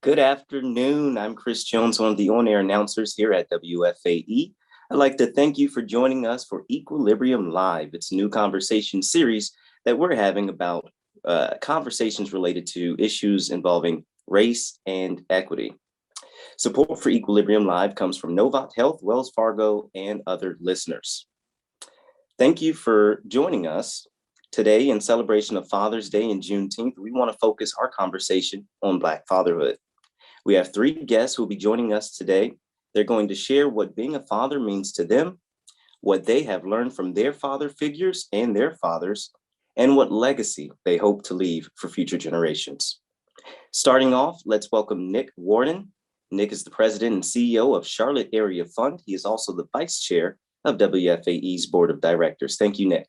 Good afternoon. I'm Chris Jones, one of the on-air announcers here at WFAE. I'd like to thank you for joining us for EQUALibrium Live. It's a new conversation series that we're having about conversations related to issues involving race and equity. Support for EQUALibrium Live comes from Novant Health, Wells Fargo, and other listeners. Thank you for joining us. Today, in celebration of Father's Day and Juneteenth, we want to focus our conversation on Black fatherhood. We have three guests who will be joining us today. They're going to share what being a father means to them, what they have learned from their father figures and their fathers, and what legacy they hope to leave for future generations. Starting off, let's welcome Nick Wharton. Nick is the president and CEO of Charlotte Area Fund. He is also the vice chair of WFAE's board of directors. Thank you, Nick.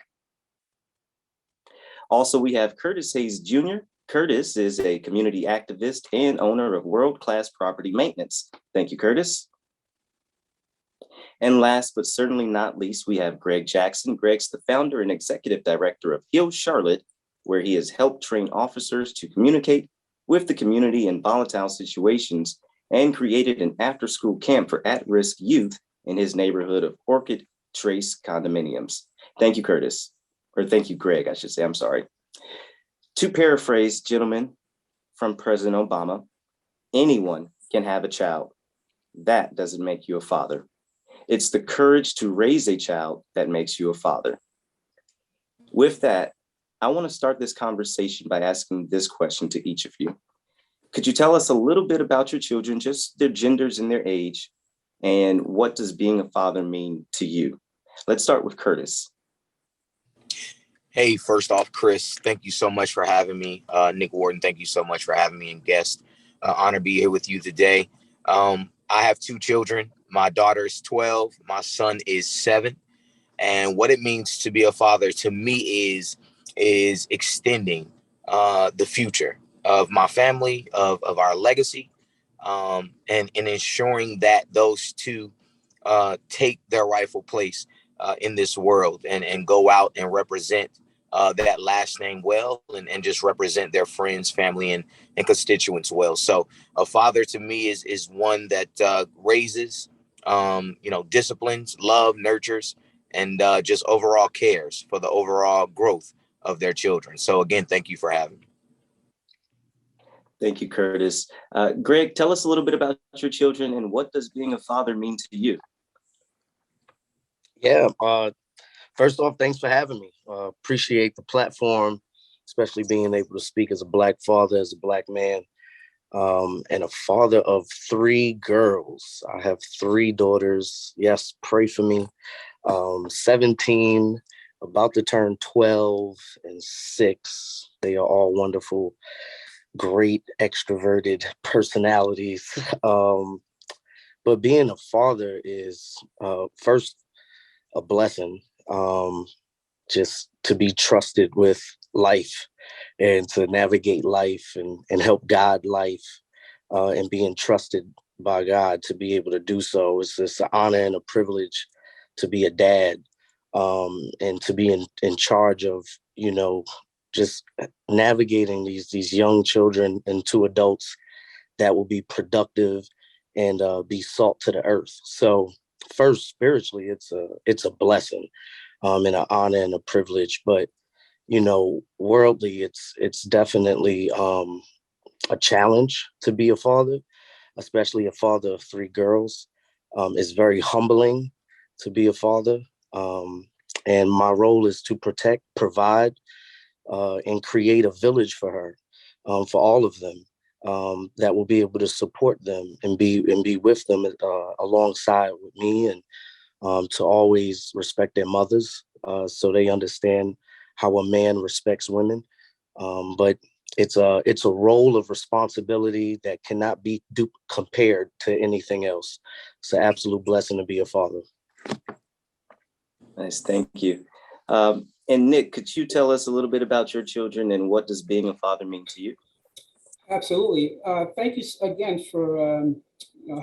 Also, we have Curtis Hayes Jr. Curtis is a community activist and owner of world-class property maintenance. Thank you, Curtis. And last but certainly not least, we have Greg Jackson. Greg's the founder and executive director of Heal Charlotte, where he has helped train officers to communicate with the community in volatile situations and created an after-school camp for at-risk youth in his neighborhood of Orchid Trace condominiums. Thank you, Curtis. Or thank you, Greg, I should say. I'm sorry. To paraphrase, gentlemen, from President Obama, anyone can have a child. That doesn't make you a father. It's the courage to raise a child that makes you a father. With that, I want to start this conversation by asking this question to each of you. Could you tell us a little bit about your children, just their genders and their age, and what does being a father mean to you? Let's start with Curtis. Hey, first off, Chris, thank you so much for having me. Nick Wharton, thank you so much for having me and guest. Honor to be here with you today. I have two children. My daughter is 12. My son is 7. And what it means to be a father to me is extending the future of my family, of our legacy, and ensuring that those two take their rightful place in this world and go out and represent that last name well and just represent their friends, family, and constituents well. So a father to me is one that raises, disciplines, love, nurtures, and just overall cares for the overall growth of their children. So again, thank you for having me. Thank you, Curtis. Greg, tell us a little bit about your children and what does being a father mean to you? Yeah, first off, thanks for having me. Appreciate the platform, especially being able to speak as a Black father, as a Black man, and a father of 3 girls. I have 3 daughters. Yes, pray for me. 17, about to turn 12, and 6. They are all wonderful, great, extroverted personalities. But being a father is first a blessing, just to be trusted with life and to navigate life and help guide life, and being trusted by God to be able to do so. It's just an honor and a privilege to be a dad, and to be in charge of, just navigating these young children into adults that will be productive and be salt to the earth. So first, spiritually, it's a blessing, and an honor and a privilege. But worldly, it's definitely a challenge to be a father, especially a father of 3 girls. It's very humbling to be a father, and my role is to protect, provide, and create a village for her, for all of them. That will be able to support them and be with them alongside with me, and to always respect their mothers, so they understand how a man respects women. But it's a role of responsibility that cannot be compared to anything else. It's an absolute blessing to be a father. Nice, thank you. And Nick, could you tell us a little bit about your children and what does being a father mean to you? Absolutely. Thank you again for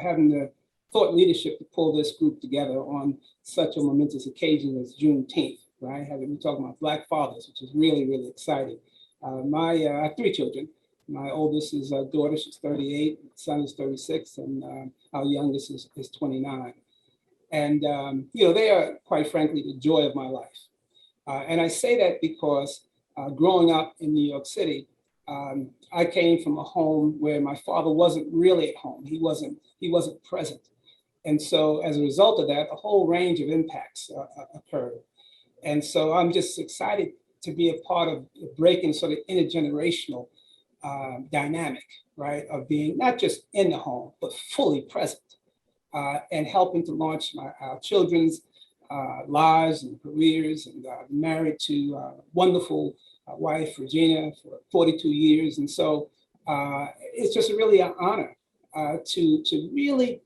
having the thought leadership to pull this group together on such a momentous occasion as Juneteenth, right? We're talking about Black fathers, which is really, really exciting. I have 3 children. My oldest is a daughter, she's 38, son is 36, and our youngest is 29. And, they are, quite frankly, the joy of my life. And I say that because growing up in New York City, I came from a home where my father wasn't really at home. He wasn't present. And so as a result of that, a whole range of impacts occurred. And so I'm just excited to be a part of breaking sort of intergenerational dynamic, right, of being not just in the home, but fully present and helping to launch our children's lives and careers. And married to a wonderful wife, Regina, for 42 years. And so it's just really an honor to really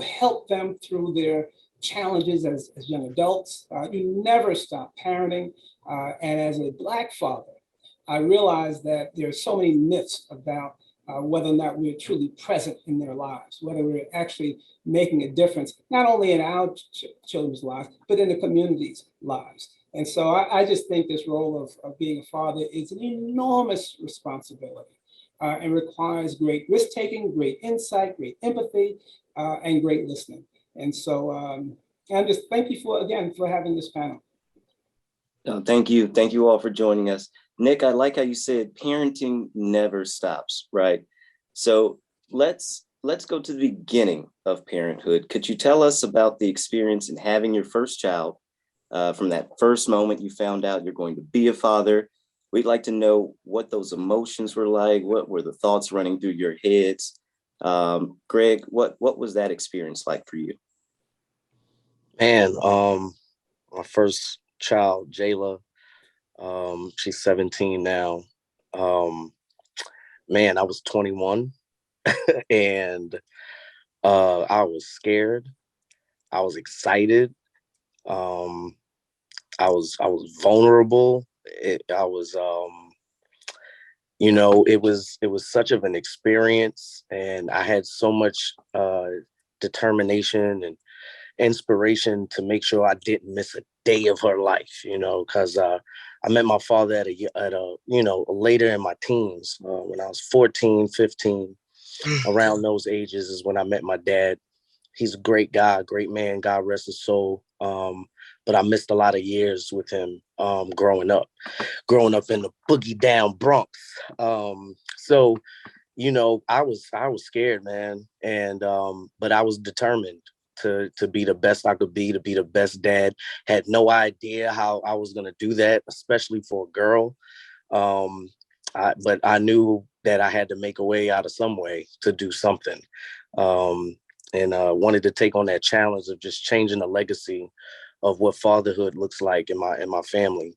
help them through their challenges as young adults. You never stop parenting. And as a Black father, I realized that there are so many myths about whether or not we're truly present in their lives, whether we're actually making a difference, not only in our children's lives, but in the community's lives. And so I just think this role of being a father is an enormous responsibility and requires great risk-taking, great insight, great empathy, and great listening. And so I'm just thank you for having this panel. Thank you. Thank you all for joining us. Nick, I like how you said parenting never stops, right? So let's go to the beginning of parenthood. Could you tell us about the experience in having your first child, from that first moment you found out you're going to be a father? We'd like to know what those emotions were like. What were the thoughts running through your heads? Greg, what was that experience like for you? Man, my first child, Jayla, she's 17 now. Man, I was 21 and I was scared. I was excited. I was vulnerable. It was such of an experience, and I had so much determination and inspiration to make sure I didn't miss a day of her life, because I met my father at a later in my teens, when I was 14, 15, around those ages is when I met my dad. He's a great guy, great man, God rest his soul. But I missed a lot of years with him growing up in the boogie down Bronx. So, I was scared, man. And, but I was determined to be the best I could be, to be the best dad. Had no idea how I was going to do that, especially for a girl. But I knew that I had to make a way out of some way to do something. And wanted to take on that challenge of just changing the legacy of what fatherhood looks like in my family,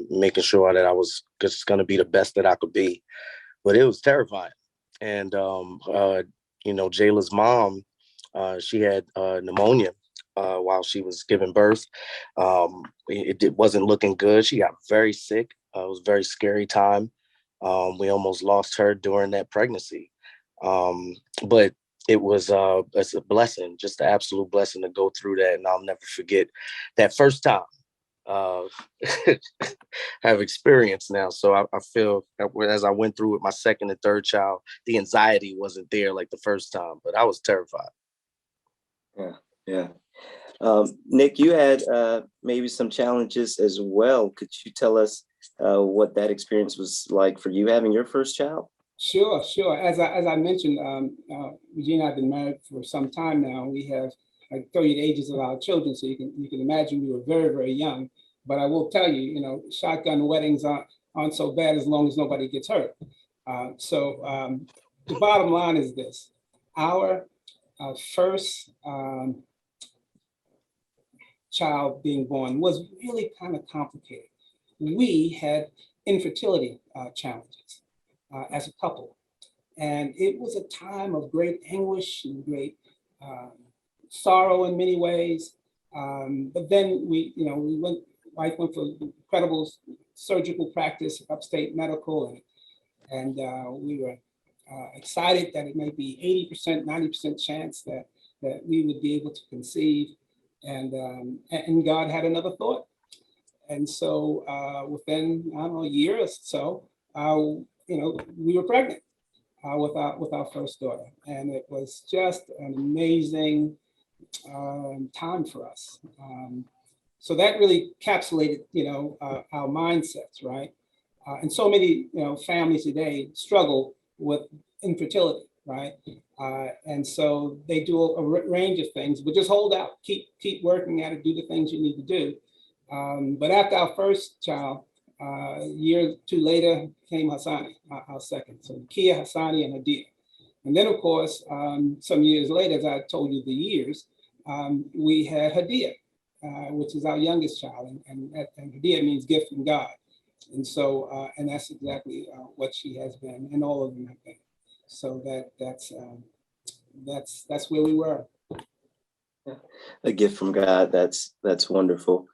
making sure that I was just going to be the best that I could be. But it was terrifying. And, Jayla's mom, she had pneumonia while she was giving birth. It wasn't looking good. She got very sick. It was a very scary time. We almost lost her during that pregnancy. But it's a blessing, just an absolute blessing to go through that. And I'll never forget that first time have experience now. So I feel that as I went through with my second and third child, the anxiety wasn't there like the first time, but I was terrified. Yeah. Nick, you had maybe some challenges as well. Could you tell us what that experience was like for you having your first child? Sure. As I mentioned, Regina and I have been married for some time now. We have like 30 ages of our children, so you can imagine we were very, very young. But I will tell you, shotgun weddings aren't so bad as long as nobody gets hurt. So the bottom line is this: our first child being born was really kind of complicated. We had infertility challenges as a couple. And it was a time of great anguish and great sorrow in many ways. But then wife went for incredible surgical practice, upstate medical, and we were excited that it might be 80%, 90% chance that we would be able to conceive. And God had another thought. And so within, I don't know, a year or so, we were pregnant with our first daughter, and it was just an amazing time for us. So that really encapsulated, our mindsets, right? And so many, families today struggle with infertility, right? And so they do a range of things, but just hold out, keep working at it, do the things you need to do. But after our first child, a year or two later came Hassani, our second. So Kia, Hassani, and Hadia. And then, of course, some years later, as I told you the years, we had Hadia, which is our youngest child. And Hadia means gift from God. And so, and that's exactly what she has been, and all of them have been. So that's where we were. A gift from God. That's wonderful.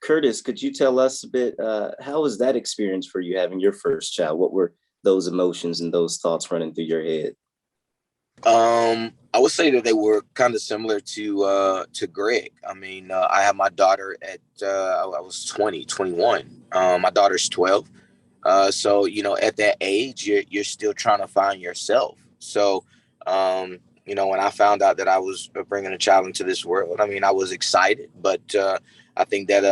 Curtis, could you tell us a bit, how was that experience for you having your first child? What were those emotions and those thoughts running through your head? I would say that they were kind of similar to Greg. I mean, I had my daughter at, I was 21. My daughter's 12. So, at that age, you're still trying to find yourself. So, when I found out that I was bringing a child into this world, I mean, I was excited, but I think that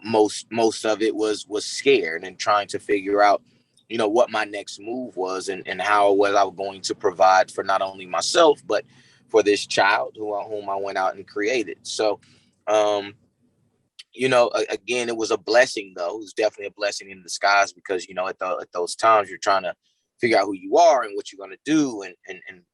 most of it was scared and trying to figure out, what my next move was and how I was going to provide for not only myself, but for this child whom I went out and created. So, again, it was a blessing, though. It was definitely a blessing in disguise because, at those times you're trying to figure out who you are and what you're going to do and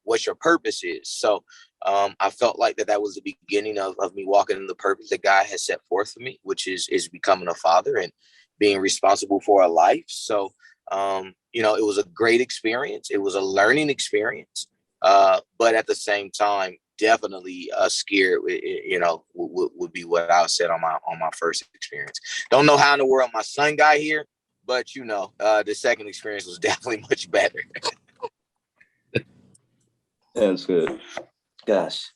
what your purpose is. So I felt like that was the beginning of me walking in the purpose that God has set forth for me, which is becoming a father and being responsible for a life. So, it was a great experience. It was a learning experience. But at the same time, definitely scared, would be what I said on my first experience. Don't know how in the world my son got here, but the second experience was definitely much better. That's good. Gosh,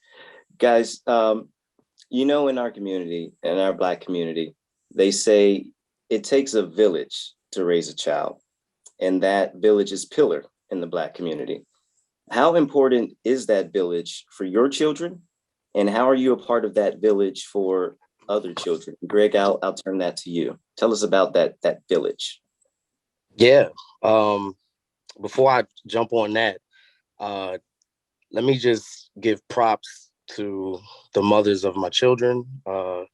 guys, in our community, in our Black community, they say it takes a village to raise a child, and that village is pillar in the Black community. How important is that village for your children? And how are you a part of that village for other children? Greg, I'll turn that to you. Tell us about that village. Yeah. Before I jump on that, let me just give props to the mothers of my children. I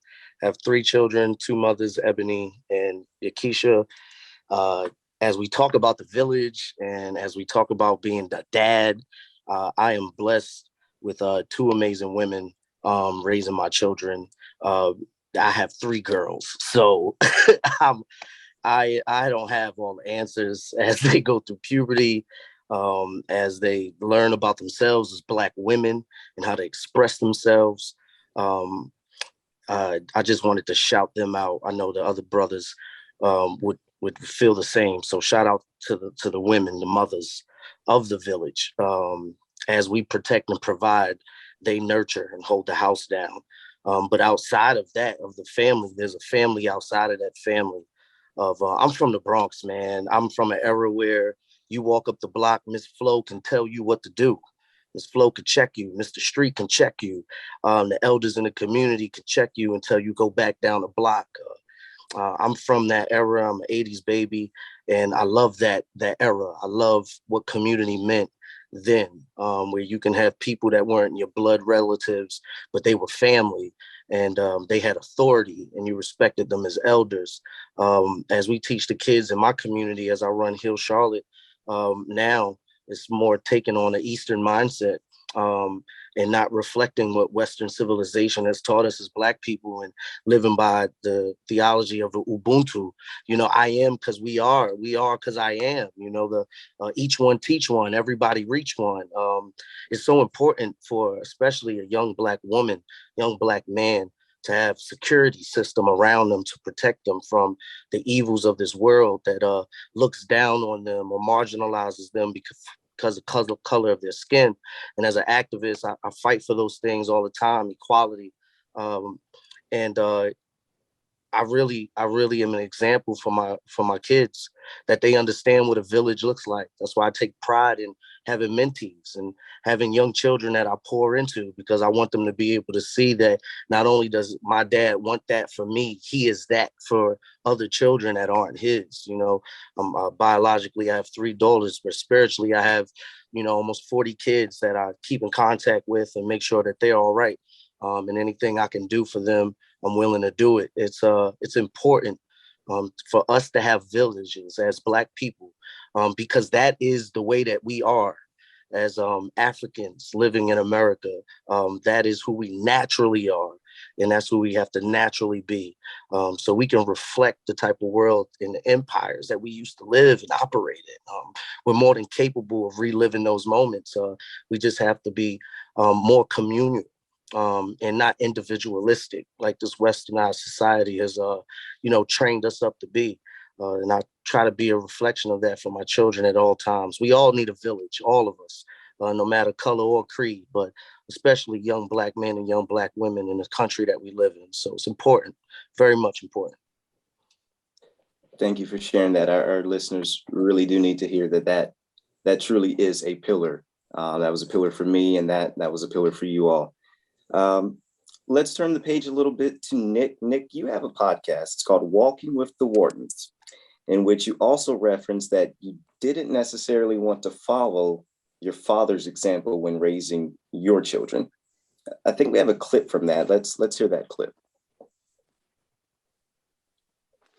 have 3 children, 2 mothers, Ebony and Yakisha. As we talk about the village and as we talk about being a dad, I am blessed with 2 amazing women raising my children. I have 3 girls, so I don't have all the answers as they go through puberty, as they learn about themselves as Black women and how to express themselves. I just wanted to shout them out. I know the other brothers would feel the same. So shout out to the women, the mothers of the village. As we protect and provide, they nurture and hold the house down. But outside of that, of the family, there's a family outside of that family. I'm from the Bronx, man. I'm from an era where you walk up the block, Miss Flo can tell you what to do. Miss Flo could check you. Mr. Street can check you. The elders in the community could check you until you go back down the block. I'm from that era. I'm an 80s baby, and I love that era. I love what community meant then, where you can have people that weren't your blood relatives, but they were family, and they had authority, and you respected them as elders. As we teach the kids in my community, as I run Hill Charlotte, now it's more taking on an Eastern mindset. And not reflecting what Western civilization has taught us as Black people and living by the theology of the Ubuntu. I am because we are because I am, the each one teach one, everybody reach one. It's so important for especially a young Black woman, young Black man, to have security system around them to protect them from the evils of this world that looks down on them or marginalizes them because of color of their skin. And as an activist, I fight for those things all the time, equality. And I really am an example for my kids that they understand what a village looks like. That's why I take pride in having mentees and having young children that I pour into, because I want them to be able to see that not only does my dad want that for me, he is that for other children that aren't his. Biologically, I have 3 daughters, but spiritually, I have, almost 40 kids that I keep in contact with and make sure that they're all right. And anything I can do for them, I'm willing to do it. It's important for us to have villages as Black people, because that is the way that we are as Africans living in America. That is who we naturally are, and that's who we have to naturally be. So we can reflect the type of world and the empires that we used to live and operate in. We're more than capable of reliving those moments. We just have to be more communal. And not individualistic, like this westernized society has, trained us up to be. And I try to be a reflection of that for my children at all times. We all need a village, all of us, no matter color or creed, but especially young Black men and young Black women in the country that we live in. So it's important, very much important. Thank you for sharing that. Our listeners really do need to hear that truly is a pillar. That was a pillar for me, and that was a pillar for you all. Let's turn the page a little bit to Nick. Nick, you have a podcast. It's called Walking with the Whartons, in which you also reference that you didn't necessarily want to follow your father's example when raising your children. I think we have a clip from that. Let's hear that clip.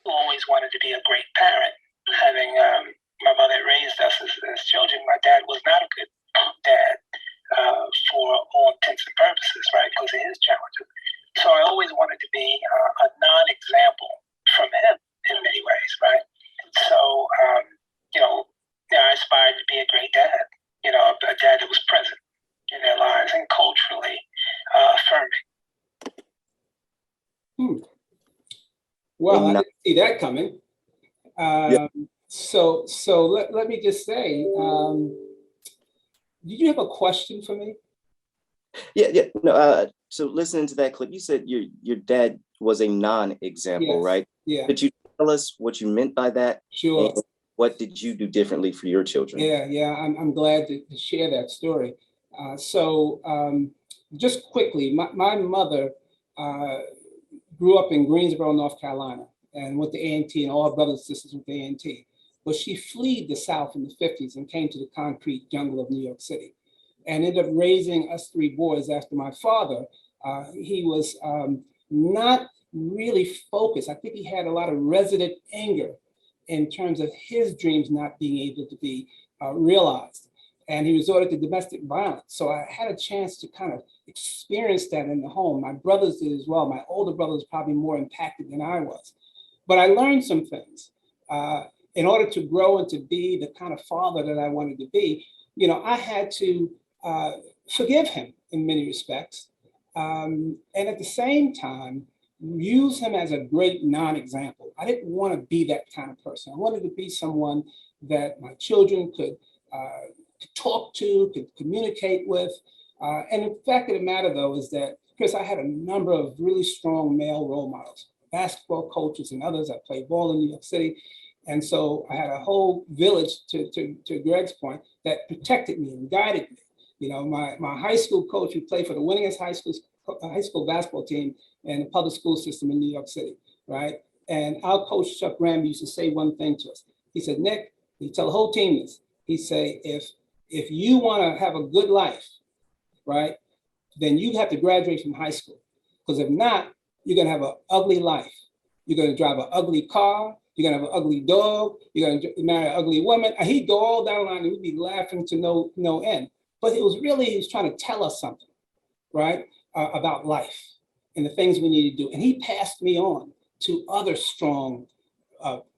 Always wanted to be a great parent. Having my mother raised us as children, my dad was not a good dad. For all intents and purposes, right, because of his challenges. So I always wanted to be a non-example from him in many ways, right? So, I aspired to be a great dad, a dad that was present in their lives and culturally affirming. Well, I didn't see that coming. So let me just say, did you have a question for me? Yeah. No. So listening to that clip, you said your dad was a non-example, Yes. right? Yeah. Could you tell us what you meant by that? Sure. And what did you do differently for your children? Yeah. I'm glad to share that story. So just quickly, my mother grew up in Greensboro, North Carolina, and went to A&T, and all her brothers and sisters went to A&T. But she fled the South in the 50s and came to the concrete jungle of New York City, and ended up raising us 3 boys after my father. He was not really focused. I think he had a lot of resident anger in terms of his dreams not being able to be realized. And he resorted to domestic violence. So I had a chance to kind of experience that in the home. My brothers did as well. My older brother was probably more impacted than I was. But I learned some things. In order to grow and to be the kind of father that I wanted to be, I had to forgive him in many respects. And at the same time, use him as a great non-example. I didn't want to be that kind of person. I wanted to be someone that my children could talk to, could communicate with. And the fact of the matter, though, is that, Chris, I had a number of really strong male role models, basketball coaches and others. I played ball in New York City. And so I had a whole village, to Greg's point, that protected me and guided me. My high school coach, who played for the winningest high school basketball team in the public school system in New York City, right? And our coach, Chuck Graham, used to say one thing to us. He said, Nick, he tell the whole team this. He say, if you want to have a good life, right, then you have to graduate from high school. Because if not, you're going to have an ugly life. You're going to drive an ugly car. You're going to have an ugly dog. You're going to marry an ugly woman. And he'd go all down the line and we'd be laughing to no end. But he was trying to tell us something, right, about life and the things we need to do. And he passed me on to other strong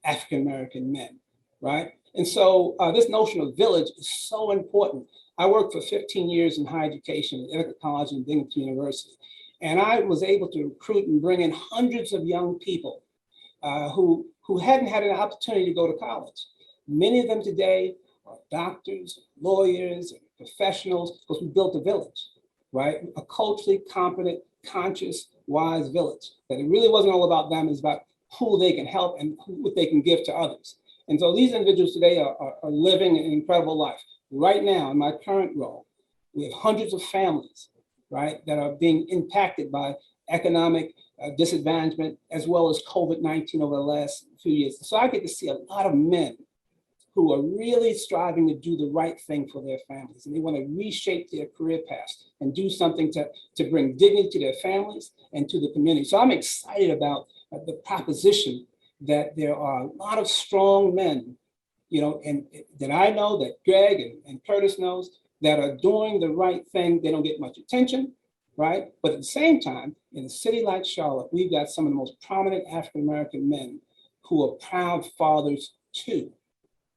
African-American men, right? And so this notion of village is so important. I worked for 15 years in higher education at Intercultural College and Binghamton University. And I was able to recruit and bring in hundreds of young people who hadn't had an opportunity to go to college. Many of them today are doctors, lawyers, and professionals, because we built a village, right? A culturally competent, conscious, wise village. That it really wasn't all about them, it's about who they can help and what they can give to others. And so these individuals today are living an incredible life. Right now, in my current role, we have hundreds of families, right, that are being impacted by economic disadvantagement, as well as COVID-19 over the last few years. So I get to see a lot of men who are really striving to do the right thing for their families. And they want to reshape their career paths and do something to bring dignity to their families and to the community. So I'm excited about the proposition that there are a lot of strong men, you know, and that I know, that Greg and Curtis knows, that are doing the right thing. They don't get much attention, right? But at the same time, in a city like Charlotte, we've got some of the most prominent African-American men who are proud fathers too.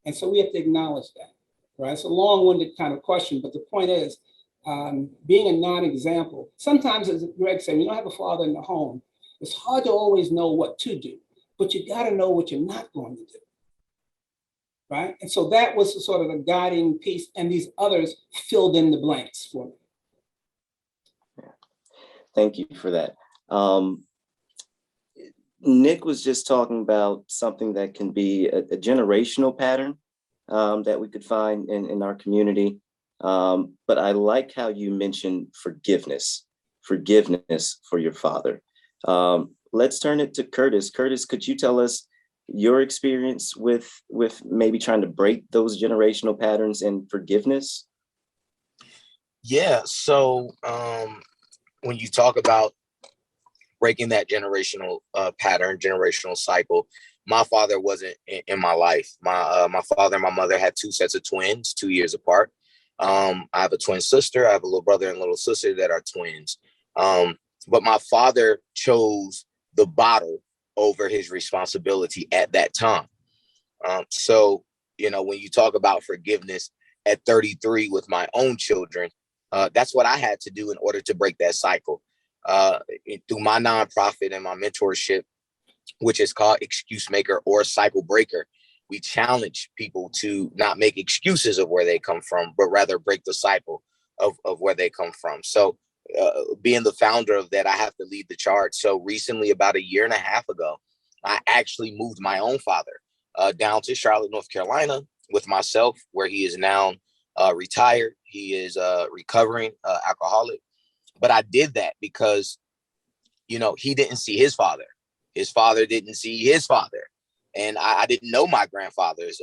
And so we have to acknowledge that, right? It's a long-winded kind of question, but the point is, being a non-example, sometimes, as Greg said, when you don't have a father in the home, it's hard to always know what to do, but you got to know what you're not going to do, right? And so that was the sort of the guiding piece, and these others filled in the blanks for me. Thank you for that. Nick was just talking about something that can be a generational pattern that we could find in our community. But I like how you mentioned forgiveness for your father. Let's turn it to Curtis. Curtis, could you tell us your experience with maybe trying to break those generational patterns and forgiveness? Yeah. So when you talk about breaking that generational pattern, generational cycle, my father wasn't in my life. My father and my mother had two sets of twins, 2 years apart. I have a twin sister. I have a little brother and little sister that are twins. But my father chose the bottle over his responsibility at that time. So, you know, when you talk about forgiveness at 33 with my own children, that's what I had to do in order to break that cycle. Through my nonprofit and my mentorship, which is called Excuse Maker or Cycle Breaker, we challenge people to not make excuses of where they come from, but rather break the cycle of where they come from. So being the founder of that, I have to lead the charge. So recently, about a year and a half ago, I actually moved my own father down to Charlotte, North Carolina with myself, where he is now retired. He is a recovering alcoholic. But I did that because, you know, he didn't see his father. His father didn't see his father. And I didn't know my grandfathers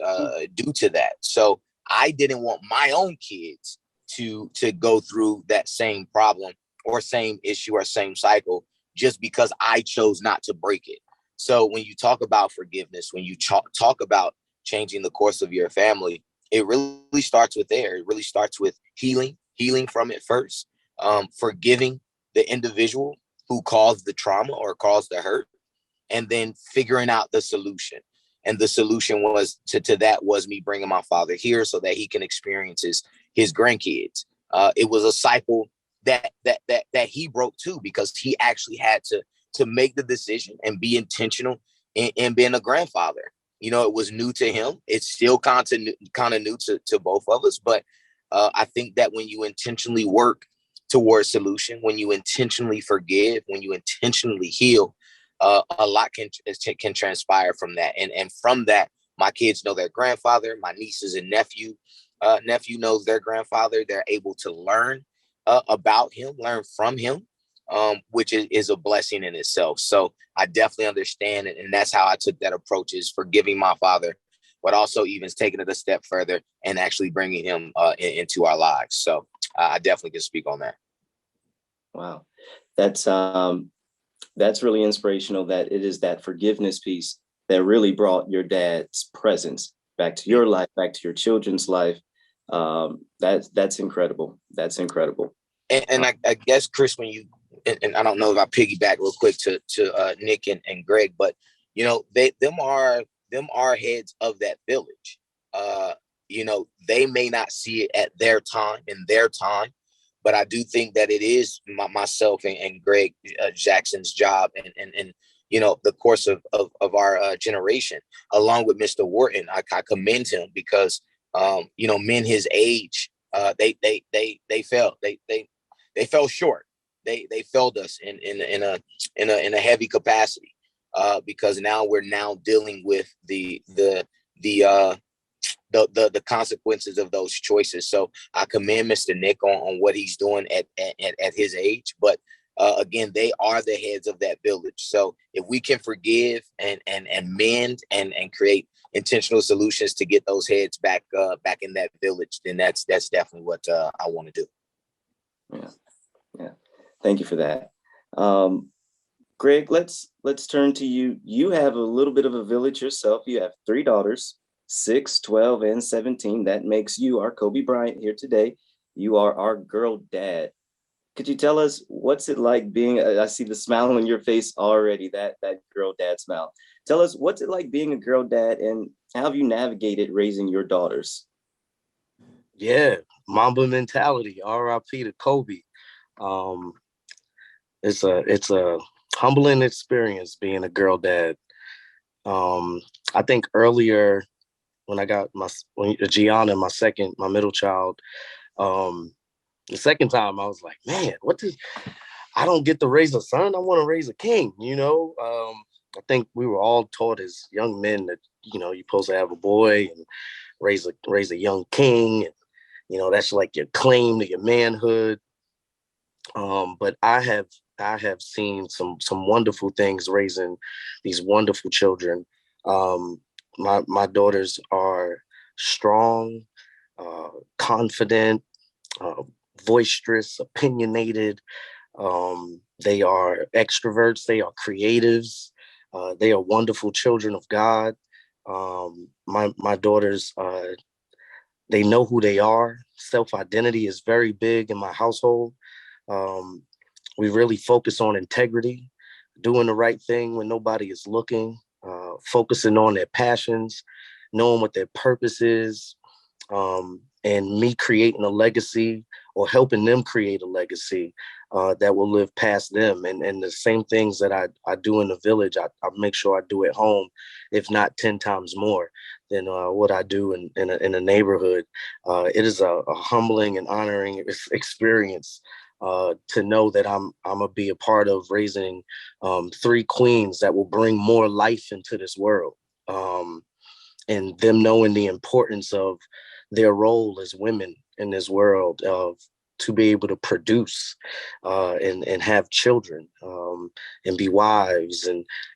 due to that. So I didn't want my own kids to go through that same problem or same issue or same cycle just because I chose not to break it. So when you talk about forgiveness, when you talk about changing the course of your family, it really starts with there. It really starts with healing from it first. Forgiving the individual who caused the trauma or caused the hurt, and then figuring out the solution. And the solution was to that was me bringing my father here so that he can experience his grandkids. It was a cycle that he broke too, because he actually had to make the decision and be intentional in being a grandfather. You know, it was new to him. It's still kind of new to both of us. But I think that when you intentionally work towards solution, when you intentionally forgive, when you intentionally heal, a lot can transpire from that. And from that, my kids know their grandfather, my nieces and nephew knows their grandfather. They're able to learn about him, learn from him, which is a blessing in itself. So I definitely understand it. And that's how I took that approach, is forgiving my father, but also even taking it a step further and actually bringing him into our lives. So I definitely can speak on that. Wow. That's really inspirational, that it is that forgiveness piece that really brought your dad's presence back to your life, back to your children's life. That's incredible. That's incredible. And I guess, Chris, when you, and I don't know if I piggyback real quick to Nick and Greg, but you know, them are heads of that village. You know, they may not see it at their time, in their time, but I do think that it is myself and Greg Jackson's job and you know, the course of our generation, along with Mr. Wharton. I commend him because you know, men his age, they fell short. They failed us in a heavy capacity because now we're dealing with the the consequences of those choices. So I commend Mr. Nick on what he's doing at his age. But again, they are the heads of that village. So if we can forgive and mend and create intentional solutions to get those heads back in that village, then that's definitely what I want to do. Yeah. Thank you for that. Greg, let's turn to you. You have a little bit of a village yourself. You have 3 daughters, 6, 12, and 17. That makes you our Kobe Bryant here today. You are our girl dad. Could you tell us what's it like being, I see the smile on your face already, that girl dad smile. Tell us what's it like being a girl dad, and how have you navigated raising your daughters? Yeah, Mamba mentality, RIP to Kobe. It's a humbling experience being a girl dad. I think earlier when I got Gianna, my middle child, the second time I was like, man, I don't get to raise a son. I want to raise a king, I think we were all taught as young men that, you're supposed to have a boy and raise a young king. And, that's like your claim to your manhood. But I have seen some wonderful things raising these wonderful children. My daughters are strong, confident, boisterous, opinionated. They are extroverts. They are creatives. They are wonderful children of God. My daughters, they know who they are. Self-identity is very big in my household. We really focus on integrity, doing the right thing when nobody is looking, focusing on their passions, knowing what their purpose is, and me creating a legacy or helping them create a legacy that will live past them. And the same things that I do in the village, I make sure I do at home, if not 10 times more than what I do in a neighborhood. It is a humbling and honoring experience to know that I'm gonna be a part of raising 3 queens that will bring more life into this world, and them knowing the importance of their role as women in this world, to be able to produce and have children, and be wives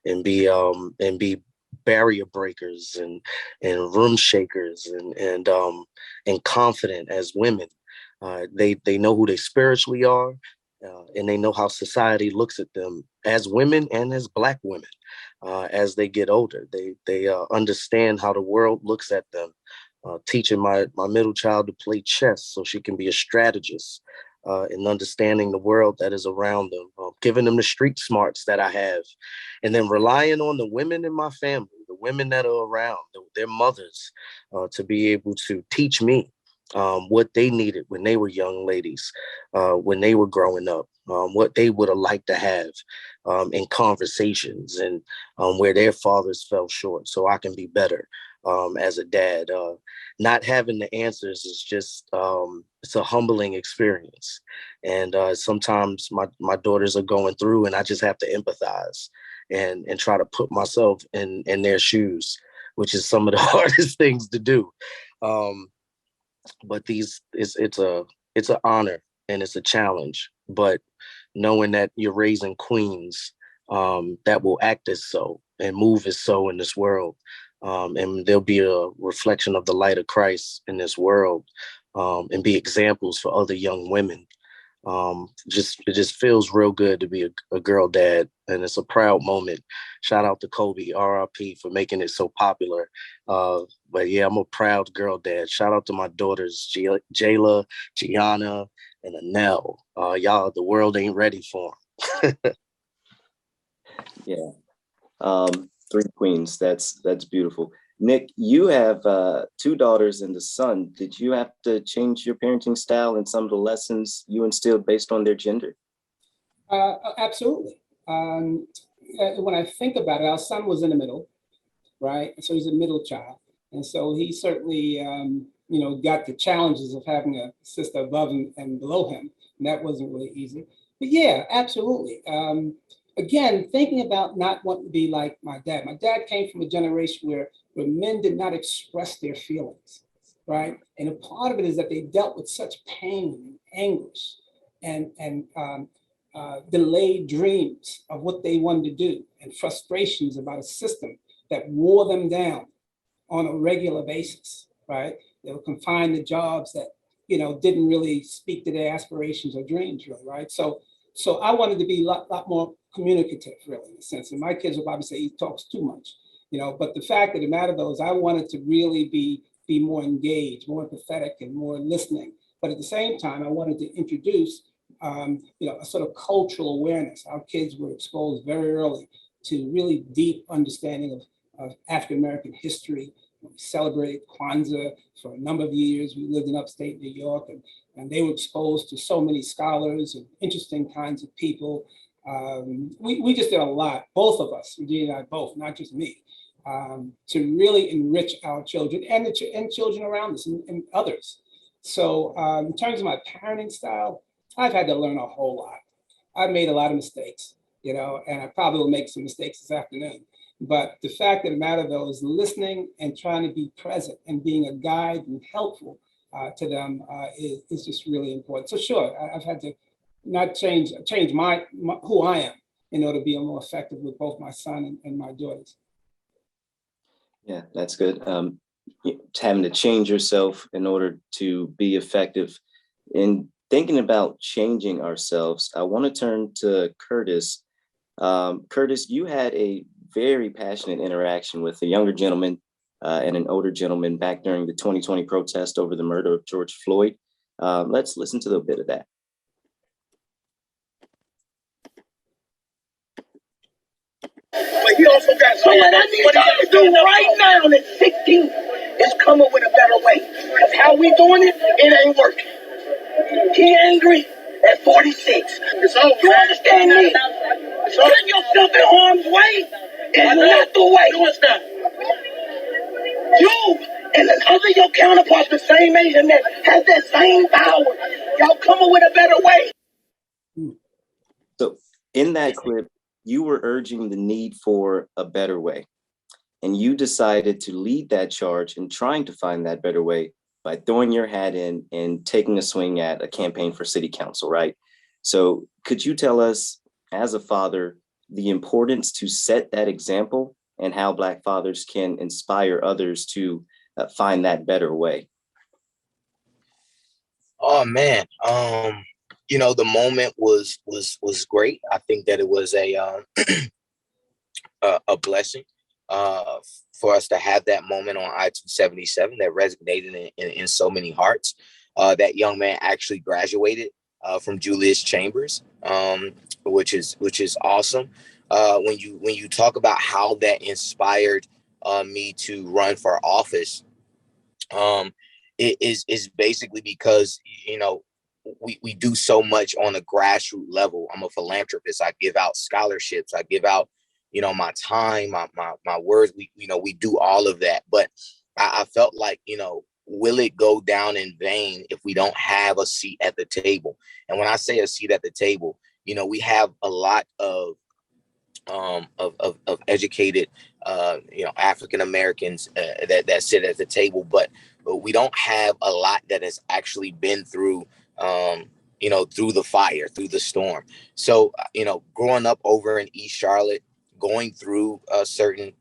and be barrier breakers and room shakers and confident as women. They know who they spiritually are, and they know how society looks at them as women and as Black women. As they get older, they understand how the world looks at them. Teaching my middle child to play chess so she can be a strategist, and understanding the world that is around them, giving them the street smarts that I have, and then relying on the women in my family, the women that are around, their mothers, to be able to teach me what they needed when they were young ladies, when they were growing up, what they would have liked to have in conversations, and where their fathers fell short, so I can be better as a dad. Not having the answers is just, it's a humbling experience. And sometimes my daughters are going through, and I just have to empathize and try to put myself in their shoes, which is some of the hardest things to do. But it's an honor and it's a challenge. But knowing that you're raising queens that will act as so and move as so in this world, and there'll be a reflection of the light of Christ in this world, and be examples for other young women. It just feels real good to be a girl dad, and it's a proud moment. Shout out to Kobe, RIP, for making it so popular. But yeah, I'm a proud girl dad. Shout out to my daughters, Jayla, Gianna, and Anel. Y'all, the world ain't ready for them. Yeah. 3 queens. That's beautiful. Nick, you have 2 daughters and a son. Did you have to change your parenting style and some of the lessons you instilled based on their gender? Absolutely. When I think about it, our son was in the middle, right? So he's a middle child. And so he certainly, got the challenges of having a sister above him and below him. And that wasn't really easy. But yeah, absolutely. again, thinking about not wanting to be like my dad. My dad came from a generation where men did not express their feelings, right? And a part of it is that they dealt with such pain and anguish and delayed dreams of what they wanted to do and frustrations about a system that wore them down on a regular basis, right? They were confined to jobs that, didn't really speak to their aspirations or dreams, really, right? So I wanted to be a lot more communicative, really, in a sense. And my kids will probably say he talks too much, but the fact of the matter, though, is I wanted to really be more engaged, more empathetic, and more listening. But at the same time, I wanted to introduce, a sort of cultural awareness. Our kids were exposed very early to really deep understanding of African-American history. We celebrated Kwanzaa for a number of years. We lived in upstate New York, and they were exposed to so many scholars and interesting kinds of people. We just did a lot, both of us, Regina and I both, not just me, to really enrich our children and children around us and others. So in terms of my parenting style, I've had to learn a whole lot. I've made a lot of mistakes, and I probably will make some mistakes this afternoon. But the fact of the matter, though, is listening and trying to be present and being a guide and helpful to them is just really important. So sure, I've had to not change my who I am in order to be more effective with both my son and my daughters. Yeah, that's good. Having to change yourself in order to be effective. In thinking about changing ourselves, I want to turn to Curtis. Curtis, you had a very passionate interaction with a younger gentleman and an older gentleman back during the 2020 protest over the murder of George Floyd. Let's listen to a bit of that. But he also got so what I need to do right now at 16 is come up with a better way. Because how we doing it, it ain't working. He angry at 46. So you understand me? Putting yourself in harm's way is not the way. No, it's not. You and the other your counterparts the same age and that has that same power. Y'all come up with a better way. So in that clip, you were urging the need for a better way. And you decided to lead that charge in trying to find that better way by throwing your hat in and taking a swing at a campaign for city council, right? So could you tell us, as a father, the importance to set that example and how Black fathers can inspire others to find that better way? Oh man, the moment was great. I think that it was a blessing for us to have that moment on I-277 that resonated in so many hearts. That young man actually graduated from Julius Chambers, which is awesome. When you talk about how that inspired me to run for office, it is basically because we do so much on a grassroots level. I'm a philanthropist. I give out scholarships. I give out my time, my words. We do all of that, but I felt like will it go down in vain if we don't have a seat at the table? And when I say a seat at the table, we have a lot of educated African Americans that sit at the table, but we don't have a lot that has actually been through through the fire, through the storm. So growing up over in East Charlotte, going through certain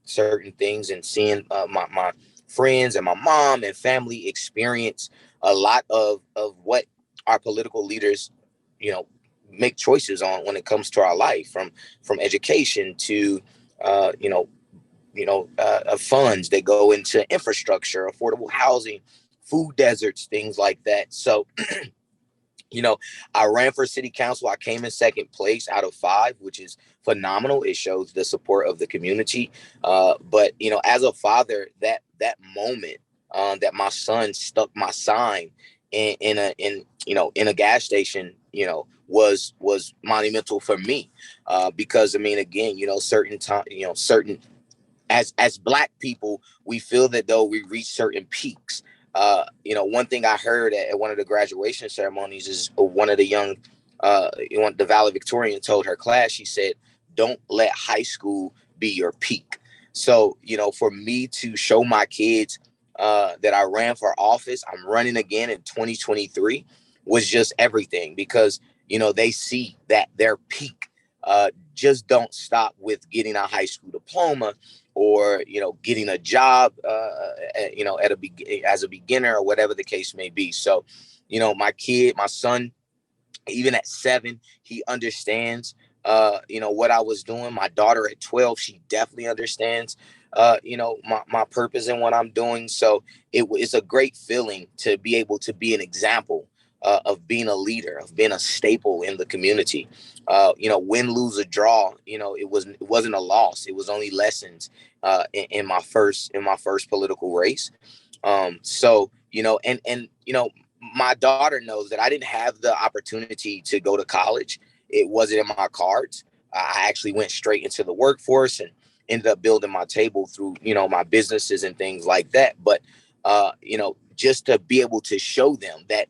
things and seeing my friends and my mom and family experience a lot of what our political leaders make choices on when it comes to our life, from education to funds that go into infrastructure, affordable housing, food deserts, things like that. So I ran for city council. I came in second place out of 5, which is phenomenal. It shows the support of the community. But as a father, that moment that my son stuck my sign in a gas station, was monumental for me. Because again, certain as Black people, we feel that though we reach certain peaks. One thing I heard at one of the graduation ceremonies is one of the young, the valedictorian told her class, she said, don't let high school be your peak. So, for me to show my kids that I ran for office, I'm running again in 2023, was just everything, because, they see that their peak just don't stop with getting a high school diploma or, getting a job, as a beginner or whatever the case may be. So, my son, even at 7, he understands, what I was doing. My daughter at 12, she definitely understands, my purpose and what I'm doing. So it's a great feeling to be able to be an example of being a leader, of being a staple in the community. Win, lose, or draw, it wasn't a loss. It was only lessons in my first political race. So, my daughter knows that I didn't have the opportunity to go to college. It wasn't in my cards. I actually went straight into the workforce and ended up building my table through, my businesses and things like that. But, just to be able to show them that,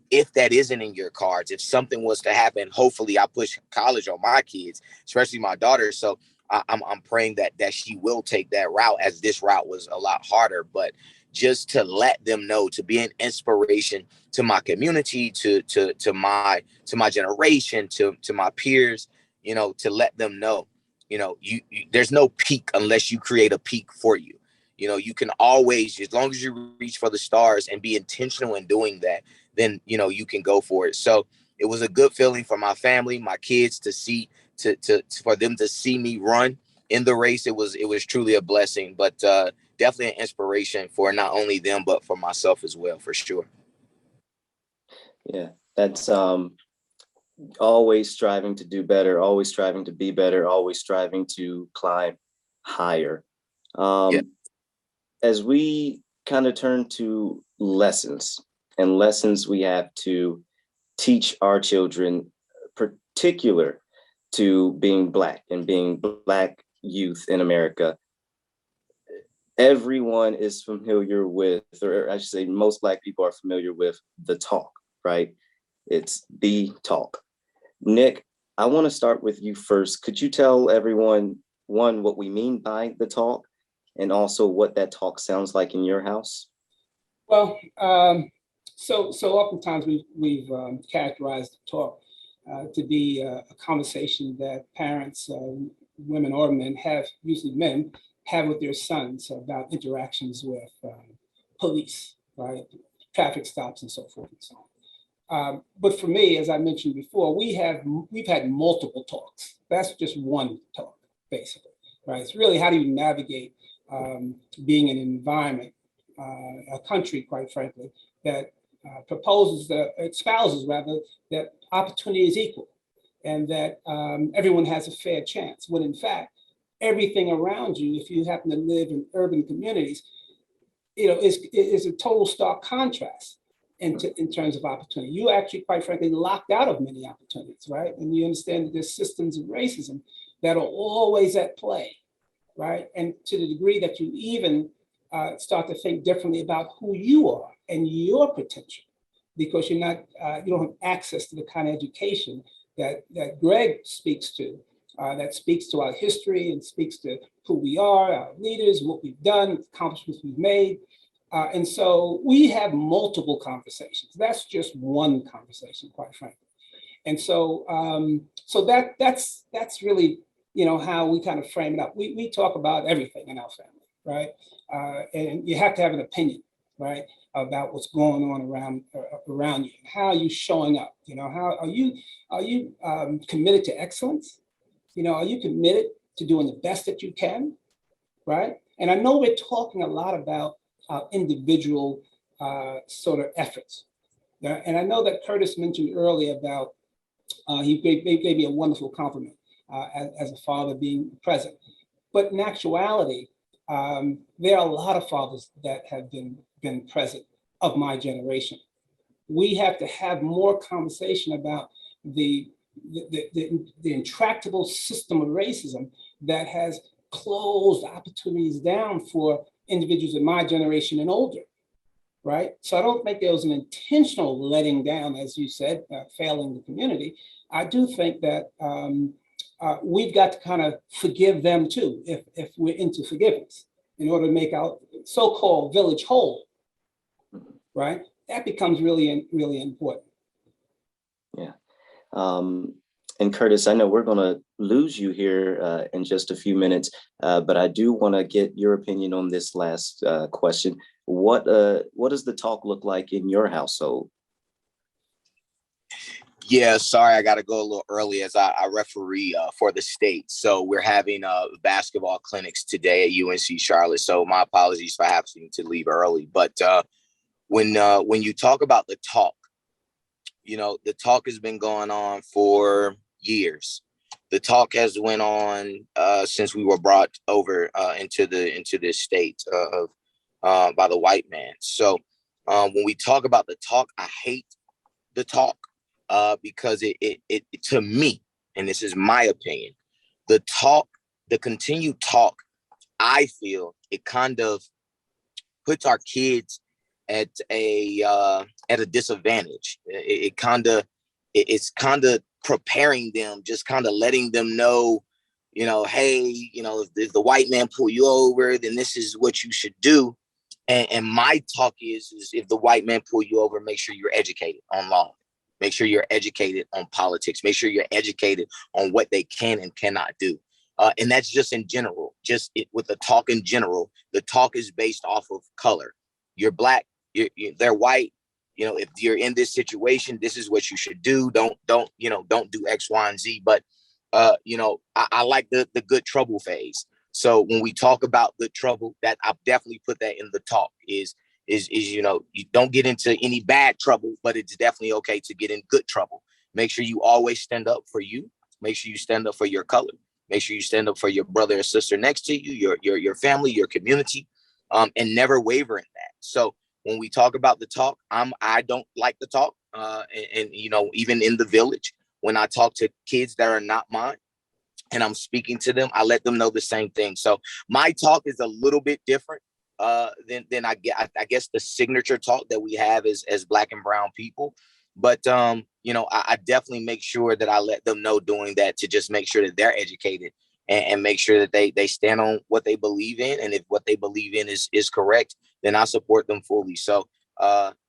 if that isn't in your cards, if something was to happen, hopefully I push college on my kids, especially my daughter. So I'm praying that she will take that route, as this route was a lot harder. But just to let them know, to be an inspiration to my community, to my generation, to my peers, to let them know, you there's no peak unless you create a peak for you. You can always, as long as you reach for the stars and be intentional in doing that, then, you can go for it. So it was a good feeling for my family, my kids, to see, for them to see me run in the race. It was truly a blessing, but definitely an inspiration for not only them, but for myself as well, for sure. Yeah, that's always striving to do better, always striving to be better, always striving to climb higher. Yeah. As we kind of turn to lessons we have to teach our children, particular to being Black and being Black youth in America, everyone is familiar with, or I should say most Black people are familiar with, the talk, right? It's the talk. Nick, I want to start with you first. Could you tell everyone, one, what we mean by the talk, and also what that talk sounds like in your house? Well, so oftentimes we've characterized the talk to be a conversation that parents, women or men, usually men, have with their sons about interactions with police, right? Traffic stops and so forth and so on. But for me, as I mentioned before, we've had multiple talks. That's just one talk, basically, right? It's really, how do you navigate being in an environment, a country, quite frankly, that espouses that opportunity is equal, and that everyone has a fair chance, when in fact, everything around you, if you happen to live in urban communities, is a total stark contrast in terms of opportunity. You actually, quite frankly, locked out of many opportunities, right? And you understand that there's systems of racism that are always at play, right? And to the degree that you even start to think differently about who you are and your potential, because you don't have access to the kind of education that Greg speaks to, that speaks to our history and speaks to who we are, our leaders, what we've done, accomplishments we've made. And so we have multiple conversations. That's just one conversation, quite frankly. And so that's really, how we kind of frame it up. We talk about everything in our family, right? And you have to have an opinion, right, about what's going on around you. How are you showing up? How are you committed to excellence? Are you committed to doing the best that you can, right? And I know we're talking a lot about individual sort of efforts. And I know that Curtis mentioned earlier about, he gave me a wonderful compliment as a father being present. But in actuality, there are a lot of fathers that have been present of my generation. We have to have more conversation about the intractable system of racism that has closed opportunities down for individuals in my generation and older, right? So I don't think there was an intentional letting down, as you said, failing the community. I do think that we've got to kind of forgive them too, if we're into forgiveness, in order to make our so-called village whole, right? That becomes really, really important. Yeah. And Curtis, I know we're going to lose you here in just a few minutes, but I do want to get your opinion on this last question. What does the talk look like in your household? Yeah, sorry, I got to go a little early as I referee for the state. So we're having basketball clinics today at UNC Charlotte. So my apologies for having to leave early. But when you talk about the talk, you know, the talk has been going on for years. The talk has went on since we were brought over into this state by the white man. So when we talk about the talk, I hate the talk because it to me, and this is my opinion, the continued talk, I feel it kind of puts our kids at a disadvantage. It's kind of preparing them, just kind of letting them know, you know, hey, you know, if the white man pull you over, then this is what you should do. And my talk is if the white man pull you over, make sure you're educated on law. Make sure you're educated on politics. Make sure you're educated on what they can and cannot do. And that's just in general, with the talk in general. The talk is based off of color. You're black, they're white. You know, if you're in this situation, this is what you should do. Don't do X, Y, and Z. But, you know, I like the good trouble phase. So when we talk about good trouble, that I definitely put that in the talk is, you know, you don't get into any bad trouble, but it's definitely okay to get in good trouble. Make sure you always stand up for you. Make sure you stand up for your color. Make sure you stand up for your brother or sister next to you, your family, your community, and never waver in that. So when we talk about the talk, I don't like the talk. And you know, even in the village, when I talk to kids that are not mine and I'm speaking to them, I let them know the same thing. So my talk is a little bit different than I guess the signature talk that we have as Black and brown people. But you know, I definitely make sure that I let them know doing that to just make sure that they're educated and make sure that they stand on what they believe in. And if what they believe in is correct, then I support them fully. So,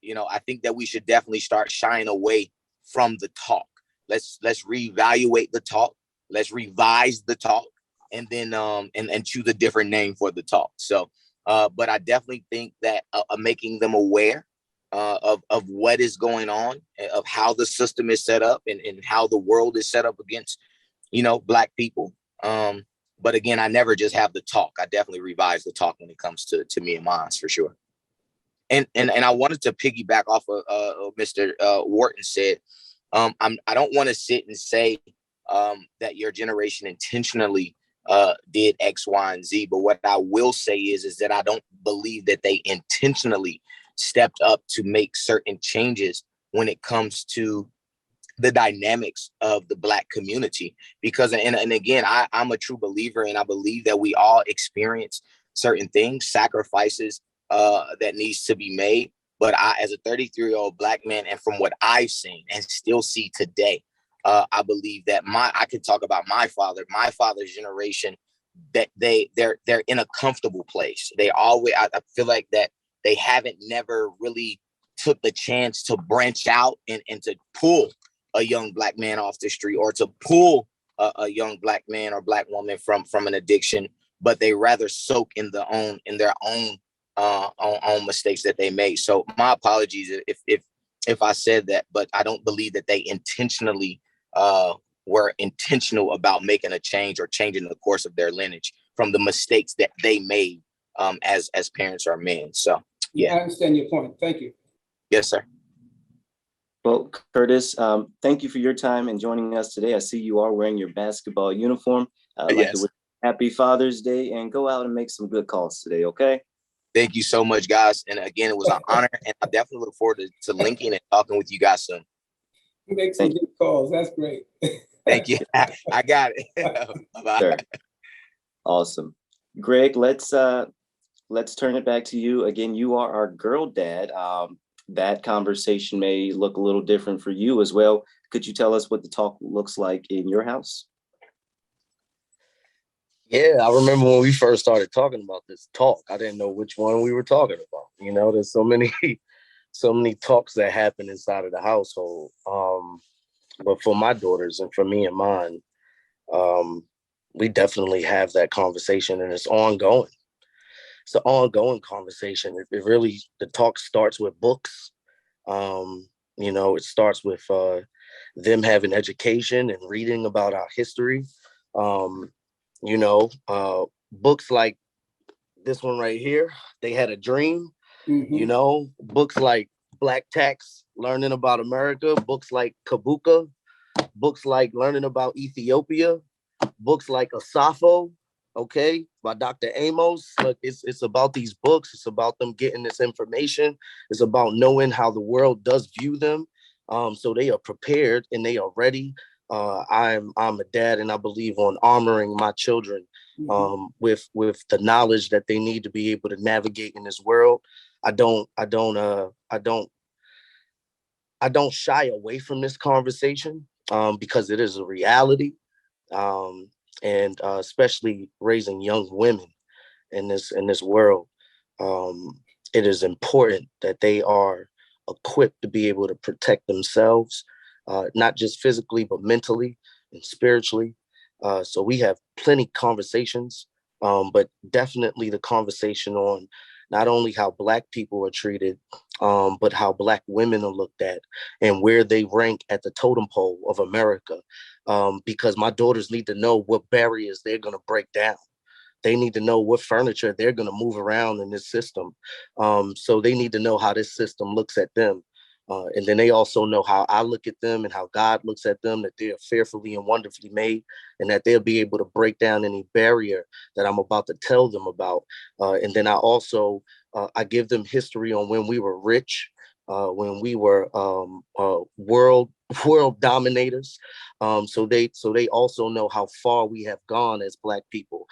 you know, I think that we should definitely start shying away from the talk. Let's reevaluate the talk. Let's revise the talk and then and choose a different name for the talk. So, but I definitely think that making them aware of what is going on, of how the system is set up and how the world is set up against, you know, Black people. But again, I never just have the talk. I definitely revise the talk when it comes to me and mine, for sure. And I wanted to piggyback off of Mr. Wharton said, I don't want to sit and say that your generation intentionally did X, Y, and Z. But what I will say is that I don't believe that they intentionally stepped up to make certain changes when it comes to the dynamics of the Black community. Because, and again, I'm a true believer, and I believe that we all experience certain things, sacrifices that needs to be made. But I, as a 33-year-old Black man, and from what I've seen and still see today, I believe that I could talk about my father's generation, that they're in a comfortable place. They always, I feel like that they never really took the chance to branch out and to pull a young Black man off the street, or to pull a young Black man or Black woman from an addiction, but they rather soak in their own mistakes that they made. So my apologies if I said that, but I don't believe that they intentionally were intentional about making a change or changing the course of their lineage from the mistakes that they made as parents or men. So yeah, I understand your point. Thank you. Yes, sir. Well, Curtis, thank you for your time and joining us today. I see you are wearing your basketball uniform. I'd like to wish you happy Father's Day, and go out and make some good calls today, okay? Thank you so much, guys. And again, it was an honor, and I definitely look forward to linking and talking with you guys soon. Make some good calls. That's great. Thank you. I got it. Bye-bye. Sure. Awesome. Greg, let's turn it back to you. Again, you are our girl dad. That conversation may look a little different for you as well. Could you tell us what the talk looks like in your house? Yeah, I remember when we first started talking about this talk, I didn't know which one we were talking about. You know, there's so many, so many talks that happen inside of the household. But for my daughters and for me and mine, um, we definitely have that conversation, and it's ongoing. It's an ongoing conversation. It really, the talk starts with books. Um, you know, it starts with them having education and reading about our history. Um, you know, books like this one right here, They Had a Dream. You know, books like Black Tax, Learning About America, books like Kabuka, books like Learning About Ethiopia, books like Asafo, okay, by Dr. Amos. Look, it's about these books. It's about them getting this information. It's about knowing how the world does view them. So they are prepared and they are ready. I'm a dad, and I believe on armoring my children with the knowledge that they need to be able to navigate in this world. I don't shy away from this conversation because it is a reality, um, and especially raising young women in this world. Um, it is important that they are equipped to be able to protect themselves, not just physically but mentally and spiritually. So we have plenty conversations, but definitely the conversation on not only how Black people are treated, but how Black women are looked at and where they rank at the totem pole of America. Because my daughters need to know what barriers they're going to break down. They need to know what furniture they're going to move around in this system. So they need to know how this system looks at them. And then they also know how I look at them and how God looks at them, that they are fearfully and wonderfully made, and that they'll be able to break down any barrier that I'm about to tell them about. And then I also, I give them history on when we were rich, when we were world dominators. So they also know how far we have gone as Black people.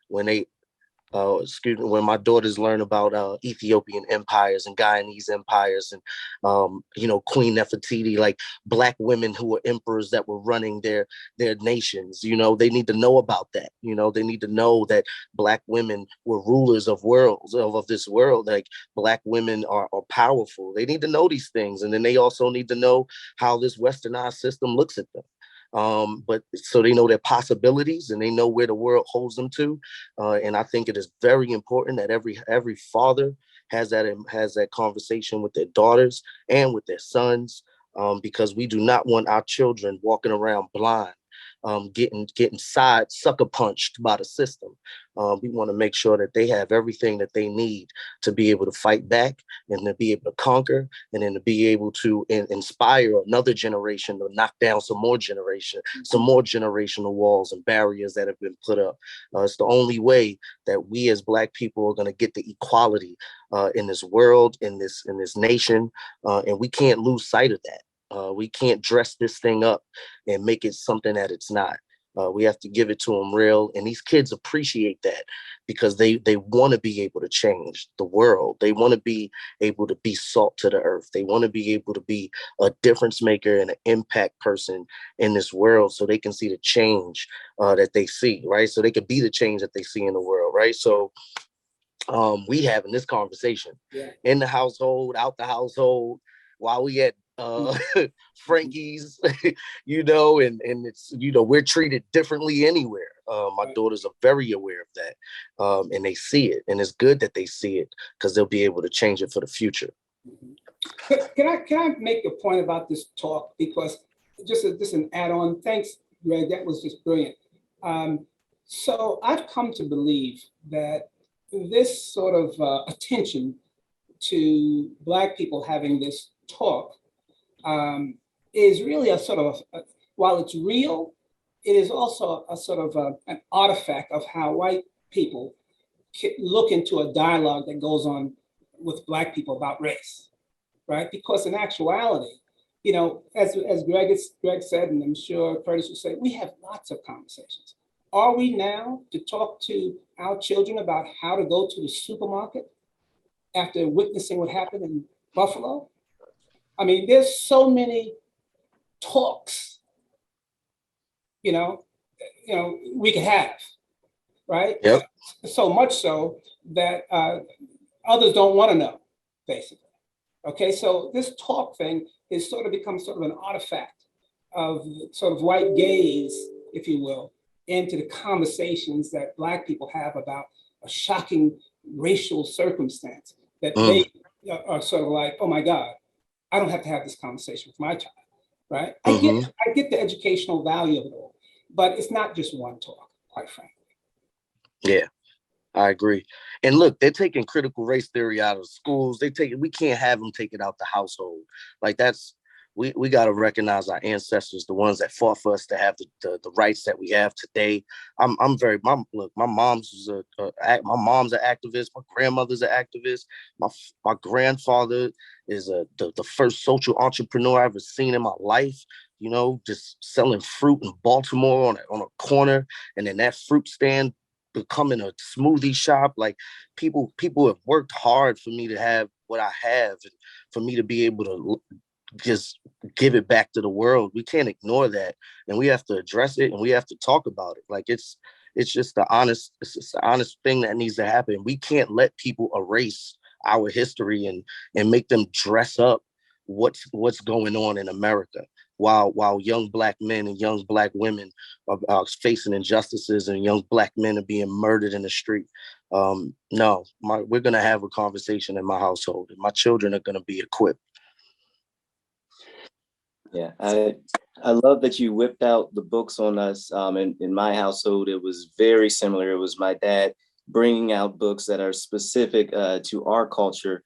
When they when my daughters learn about Ethiopian empires and Guyanese empires, and you know, Queen Nefertiti, like Black women who were emperors that were running their nations. You know, they need to know about that. You know, they need to know that Black women were rulers of worlds of this world. Like Black women are powerful. They need to know these things, and then they also need to know how this westernized system looks at them. But so they know their possibilities and they know where the world holds them to. And I think it is very important that every father has that conversation with their daughters and with their sons, because we do not want our children walking around blind, getting sucker punched by the system. We want to make sure that they have everything that they need to be able to fight back and to be able to conquer, and then to be able to inspire another generation to knock down some more generational walls and barriers that have been put up. It's the only way that we as Black people are going to get the equality in this world, in this nation, and we can't lose sight of that. We can't dress this thing up and make it something that it's not. We have to give it to them real, and these kids appreciate that because they want to be able to change the world. They want to be able to be salt to the earth. They want to be able to be a difference maker and an impact person in this world, so they can see the change that they see, right? So they can be the change that they see in the world, right? So we having this conversation in the household, out the household, while we at Frankie's, you know, and it's, you know, we're treated differently anywhere. My daughters are very aware of that, and they see it, and it's good that they see it because they'll be able to change it for the future. Can I make a point about this talk, because just an add-on. Thanks, Greg. That was just brilliant. So I've come to believe that this sort of attention to Black people having this talk is really a sort of, while it's real, it is also a sort of an artifact of how white people look into a dialogue that goes on with Black people about race, right? Because in actuality, you know, as Greg said, and I'm sure Curtis will say, we have lots of conversations. Are we now to talk to our children about how to go to the supermarket after witnessing what happened in Buffalo? I mean, there's so many talks, you know, we could have. right? Yep. So much so that others don't want to know, basically. Okay, so this talk thing is sort of become sort of an artifact of sort of white gaze, if you will, into the conversations that Black people have about a shocking racial circumstance that they are sort of like, oh my God, I don't have to have this conversation with my child, right? I get the educational value of it all, but it's not just one talk, quite frankly. Yeah, I agree. And look, they're taking critical race theory out of schools. We can't have them take it out the household. Like we got to recognize our ancestors, the ones that fought for us to have the rights that we have today. My mom's my mom's an activist. My grandmother's an activist. My grandfather is the first social entrepreneur I've ever seen in my life. You know, just selling fruit in Baltimore on a corner, and then that fruit stand becoming a smoothie shop. Like people have worked hard for me to have what I have, and for me to be able to just give it back to the world. We can't ignore that, and we have to address it, and we have to talk about it. Like it's just the honest thing that needs to happen. We can't let people erase our history and make them dress up what's going on in America while young Black men and young Black women are facing injustices, and young Black men are being murdered in the street. No, we're going to have a conversation in my household, and my children are going to be equipped. Yeah, I love that you whipped out the books on us. In my household, it was very similar. It was my dad bringing out books that are specific to our culture,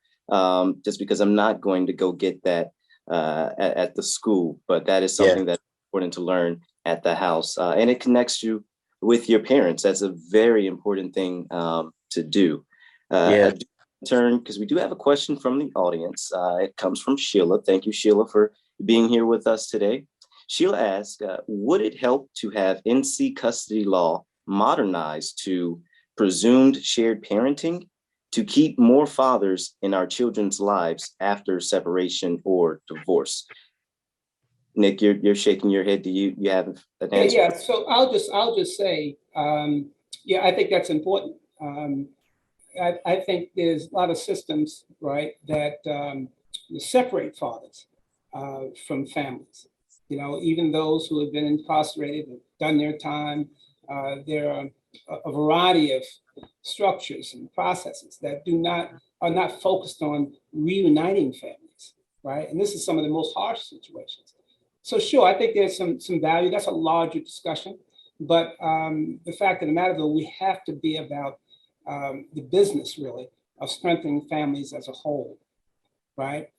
just because I'm not going to go get that at the school. But that is something that's important to learn at the house. And it connects you with your parents. That's a very important thing to do. Turn, because we do have a question from the audience. It comes from Sheila. Thank you, Sheila, for being here with us today. Sheila asked, would it help to have NC custody law modernized to presumed shared parenting to keep more fathers in our children's lives after separation or divorce? Nick, you're shaking your head. Do you have an answer? Yeah. So I'll just say, I think that's important. I think there's a lot of systems, right, that separate fathers from families. You know, even those who have been incarcerated and done their time, there are a variety of structures and processes that are not focused on reuniting families, right? And this is some of the most harsh situations. So sure, I think there's some value. That's a larger discussion, but the fact of the matter, though, we have to be about the business, really, of strengthening families as a whole, right?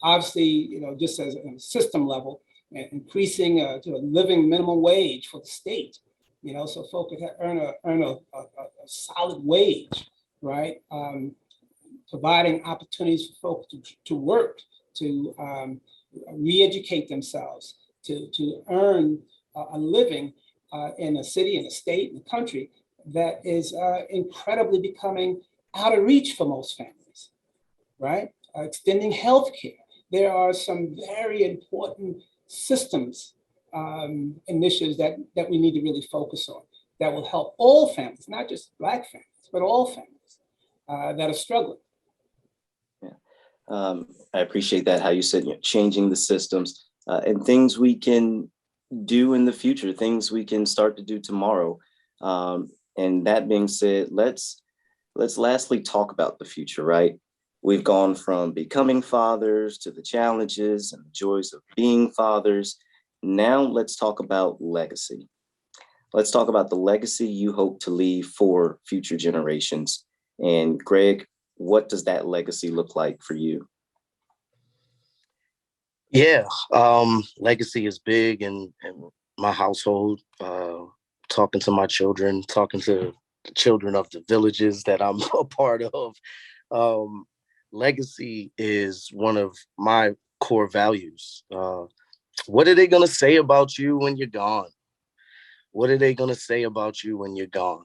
Obviously, you know, just as a system level, increasing to a living minimum wage for the state, you know, so folks could earn a solid wage, right? Providing opportunities for folks to work, to re-educate themselves, to earn a living in a city, in a state, in a country that is incredibly becoming out of reach for most families, right? Extending healthcare. There are some very important systems initiatives that we need to really focus on that will help all families, not just Black families, but all families that are struggling. Yeah, I appreciate that, how you said, you know, changing the systems and things we can do in the future, things we can start to do tomorrow. And that being said, let's lastly talk about the future, right? We've gone from becoming fathers to the challenges and the joys of being fathers. Now let's talk about legacy. Let's talk about the legacy you hope to leave for future generations. And Greg, what does that legacy look like for you? Yeah, legacy is big in my household. Talking to my children, talking to the children of the villages that I'm a part of. Legacy is one of my core values. What are they going to say about you when you're gone? What are they going to say about you when you're gone?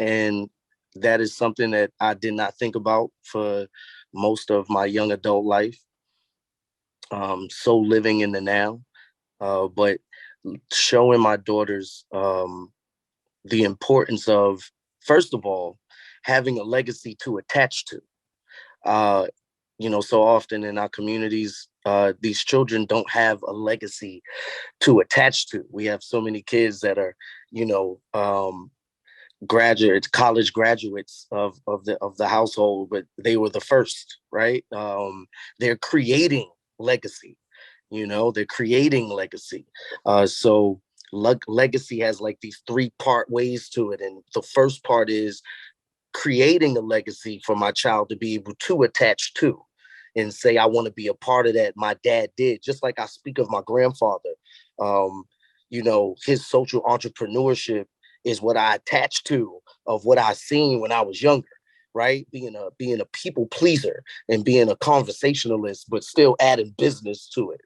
And that is something that I did not think about for most of my young adult life. So living in the now, but showing my daughters the importance of, first of all, having a legacy to attach to. So often in our communities, these children don't have a legacy to attach to. We have so many kids that are, graduates, college graduates of the household, but they were the first, right? They're creating legacy. They're creating legacy. So legacy has like these 3-part ways to it, and the first part is creating a legacy for my child to be able to attach to and say, I want to be a part of that. My dad did, just like I speak of my grandfather. His social entrepreneurship is what I attach to of what I seen when I was younger, right? Being a people pleaser and being a conversationalist, but still adding business to it.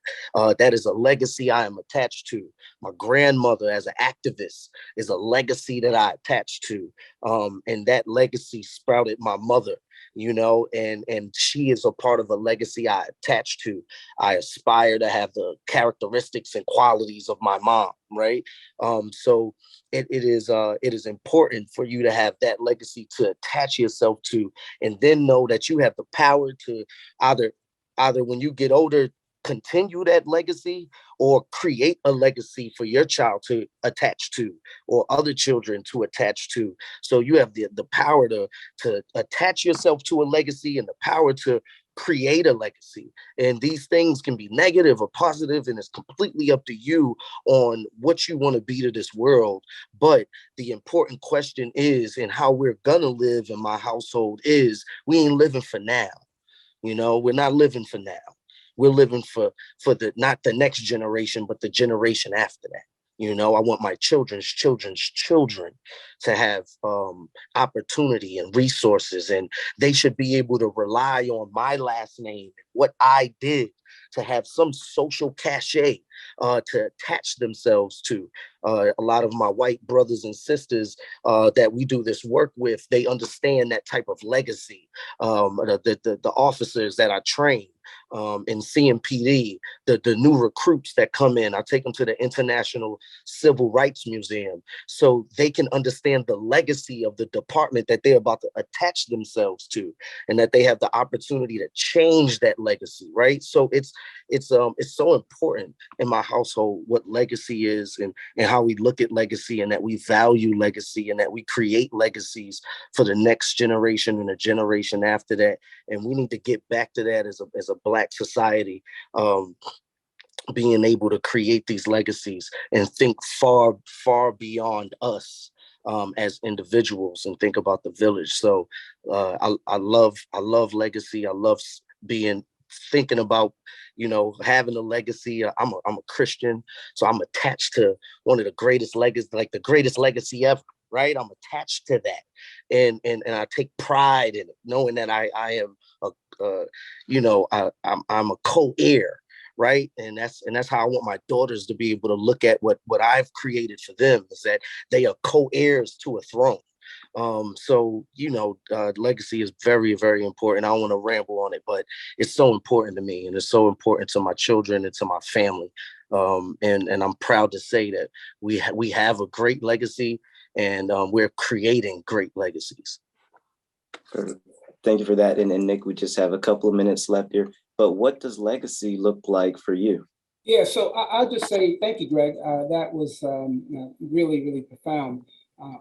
That is a legacy I am attached to. My grandmother as an activist is a legacy that I attach to. And that legacy sprouted my mother, and she is a part of a legacy I attach to. I aspire to have the characteristics and qualities of my mom, right? So it is important for you to have that legacy to attach yourself to, and then know that you have the power to either when you get older, continue that legacy, or create a legacy for your child to attach to, or other children to attach to. So you have the power to attach yourself to a legacy and the power to create a legacy. And these things can be negative or positive, and it's completely up to you on what you want to be to this world. But the important question is, and how we're gonna live in my household is, we ain't living for now. We're not living for now. We're living for the, not the next generation, but the generation after that. I want my children's children to have opportunity and resources, and they should be able to rely on my last name, what I did, to have some social cachet to attach themselves to. A lot of my white brothers and sisters that we do this work with, they understand that type of legacy. The officers that I train in CMPD, the new recruits that come in, I take them to the International Civil Rights Museum so they can understand the legacy of the department that they're about to attach themselves to, and that they have the opportunity to change that legacy, right? So it's so important in my household what legacy is, and how we look at legacy, and that we value legacy, and that we create legacies for the next generation and the generation after that. And we need to get back to that as a Black society, being able to create these legacies and think far, far beyond us as individuals, and think about the village. So I love legacy. I love thinking about, having a legacy. I'm a Christian, so I'm attached to one of the greatest legacies, like the greatest legacy ever, right? I'm attached to that, and I take pride in it, knowing that I am I'm a co-heir, right? And that's how I want my daughters to be able to look at what I've created for them, is that they are co-heirs to a throne. Legacy is very, very important. I don't want to ramble on it, but it's so important to me, and it's so important to my children and to my family. And I'm proud to say that we have a great legacy, and we're creating great legacies. Thank you for that. And Nick, we just have a couple of minutes left here, but what does legacy look like for you? Yeah, so I'll just say thank you, Greg. That was really, really profound.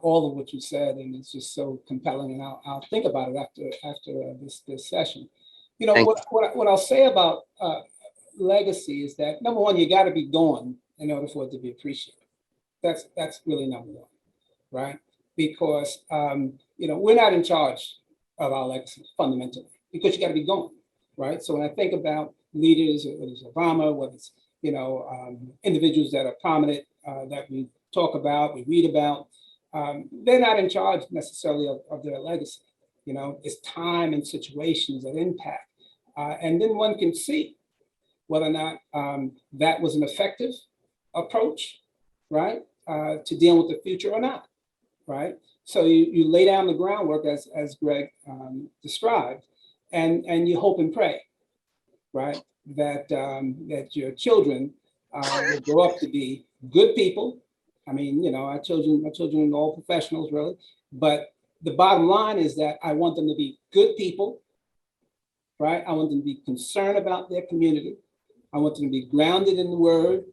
All of what you said, and it's just so compelling. And I'll think about it after this session. What I'll say about legacy is that, number one, you got to be gone in order for it to be appreciated. That's really number one, right? Because we're not in charge of our legacy fundamentally, because you got to be gone, right? So when I think about leaders, whether it's Obama, whether it's individuals that are prominent that we talk about, we read about. They're not in charge necessarily of their legacy. It's time and situations that impact. And then one can see whether or not that was an effective approach, right, to deal with the future or not, right? So you lay down the groundwork as Greg described, and you hope and pray, right, that your children will grow up to be good people, I mean, you know, my children are all professionals, really. But the bottom line is that I want them to be good people, right? I want them to be concerned about their community. I want them to be grounded in the word,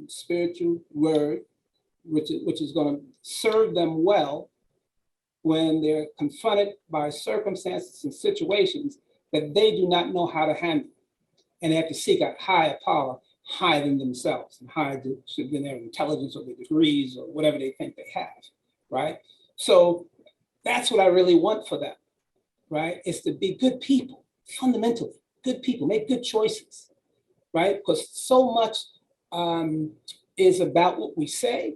spiritual word, which is going to serve them well when they're confronted by circumstances and situations that they do not know how to handle. And they have to seek a higher power, higher than themselves, and higher than their intelligence or their degrees or whatever they think they have, right? So that's what I really want for them, right? Is to be good people, fundamentally, good people, make good choices, right? Because so much is about what we say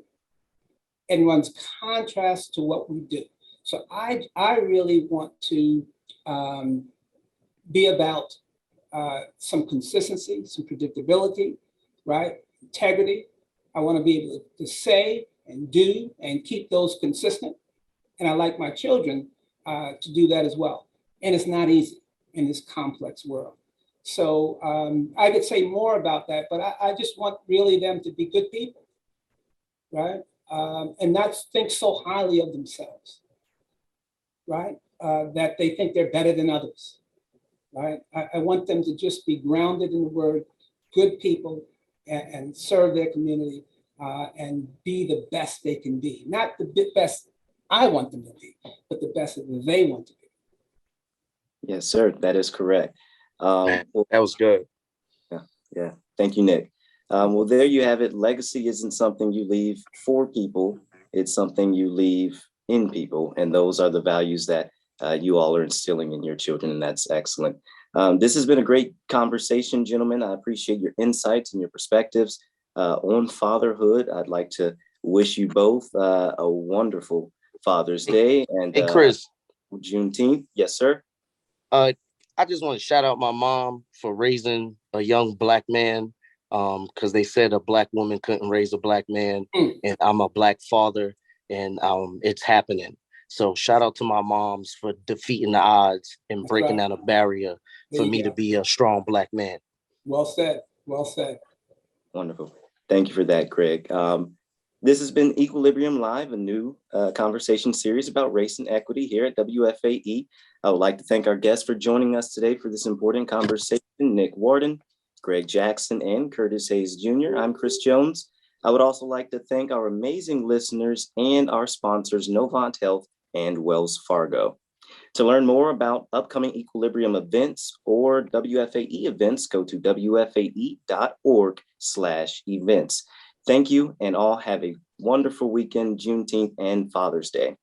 and runs contrast to what we do. So I really want to be about some consistency, some predictability, right? Integrity. I want to be able to say and do and keep those consistent. And I like my children to do that as well. And it's not easy in this complex world. So I could say more about that, but I just want really them to be good people, right? And not think so highly of themselves, right? That they think they're better than others, right? I want them to just be grounded in the word, good people, and serve their community and be the best they can be. Not the best I want them to be, but the best that they want to be. Yes, sir. That is correct. Man, that was good. Yeah. Thank you, Nick. Well, there you have it. Legacy isn't something you leave for people. It's something you leave in people. And those are the values that you all are instilling in your children. And that's excellent. This has been a great conversation, gentlemen. I appreciate your insights and your perspectives on fatherhood. I'd like to wish you both a wonderful Father's Day and Chris, Juneteenth. Yes, sir. I just want to shout out my mom for raising a young Black man, because they said a Black woman couldn't raise a Black man, and I'm a Black father, and it's happening. So shout out to my moms for defeating the odds and breaking down a barrier for me to be a strong Black man. Well said. Well said. Wonderful. Thank you for that, Craig. This has been Equilibrium Live, a new conversation series about race and equity here at WFAE. I would like to thank our guests for joining us today for this important conversation, Nick Wharton, Greg Jackson, and Curtis Hayes Jr. I'm Chris Jones. I would also like to thank our amazing listeners and our sponsors, Novant Health and Wells Fargo. To learn more about upcoming Equilibrium events or WFAE events, go to wfae.org/events. Thank you, and all have a wonderful weekend, Juneteenth and Father's Day.